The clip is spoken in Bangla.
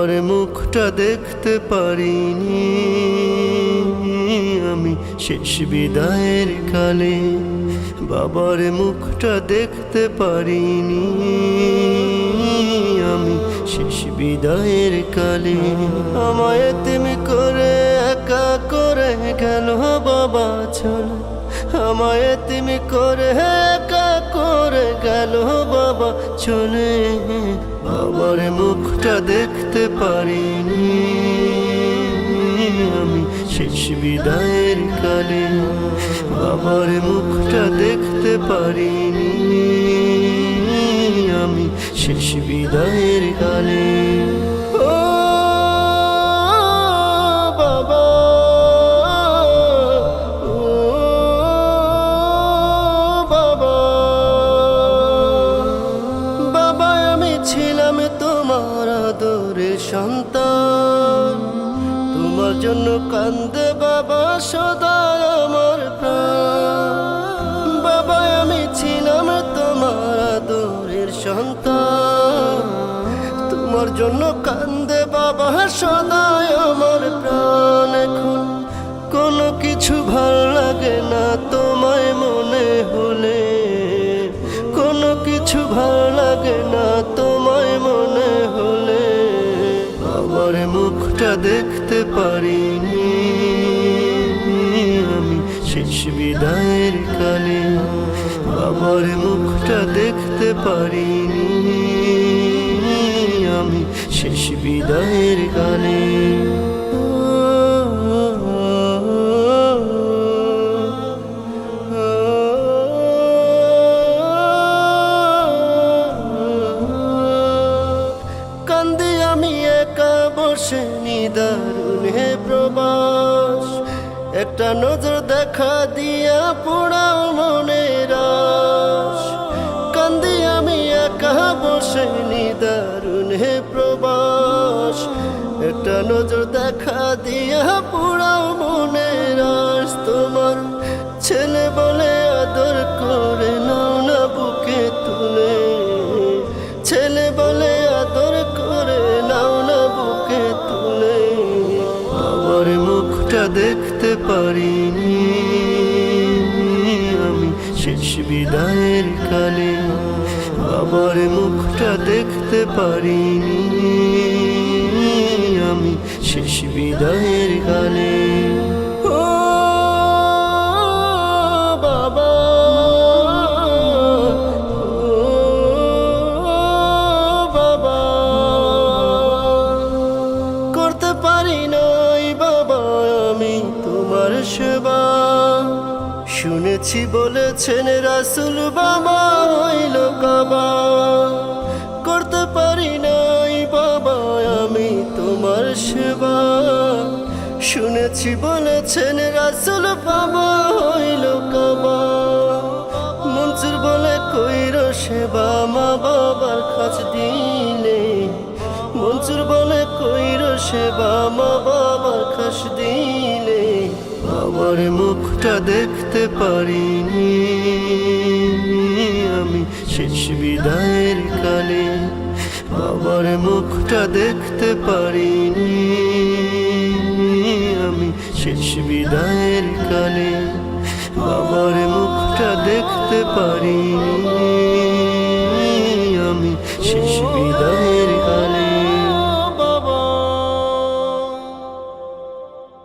বাবার মুখটা দেখতে পারিনি আমি শেষ বিদায়ের কালে, বাবার মুখটা দেখতে পারিনি আমি শেষ বিদায়ের কালে। আমায় তুমি করে একা করে গেল বাবা চলে, আমায় তুমি করে একা করে গেল বাবা চলে। বাবার মুখটা দেখতে পারিনি আমি শেষ বিদায়ের কালে, বাবার মুখটা দেখতে পারিনি আমি শেষ বিদায়ের কালে। ও বাবা, ও বাবা, বাবা আমি ছিলাম তোমার আদরের সন্তান, তোমার জন্য কান্দে বাবা সদা আমার প্রাণ। বাবা আমি ছিলাম তোমার আদরের সন্তান, তোমার জন্য কান্দে বাবা সদা আমার প্রাণ। এখন কোনো কিছু ভাল লাগে না তোমায় মনে হলে, কোনো কিছু ভাল লাগে না তোমায় মনে হলে। বাবার মুখটা দেখতে পারিনি আমি শেষ বিদায়ের কালে, বাবার মুখটা দেখতে পারিনি আমি শেষ বিদায়ের কালে। কান্দি আমি একা বসে নিদারুণে প্রবাস, একটা নজর দেখা দিয়া পোড়াও মনের আশ। কান্দি আমি একা বসে নিদারুণে প্রবাস, একটা নজর দেখা দিয়া পোড়াও মনের আশ। তোমার ছেলে বলে আদর করে নাও না বুকে তুলে, ছেলে বলে আদর করে নাও না বুকে তুলে। বাবার মুখটা দেখতে পারিনি আমি শেষ বিদায়ের কালে, বাবার মুখটা দেখতে পারিনি আমি শেষ বিদায়ের কালে। ও বাবা, করতে পারি নাই বাবা আমি তোমার সেবা, শুনেছি বলেছেন রাসূল বাবা হইল কাবা। করতে পারি নাই বাবা আমি তোমার সেবা, শুনেছি বলেছেন রাসূল বাবা হইল কাবা। মনসুর বলে কইর সেবা মা বাবার কাছ দিলে, মনসুর বলে কইর সেবা মা বাবার কাছ দিলে। বাবার মুখটা দেখতে পারিনি আমি শেষ বিদায়ের কালে, বাবার মুখটা দেখতে পারিনি আমি শেষ বিদায়ের কালে, বাবার মুখটা দেখতে পারিনি আমি শেষ বিদায়।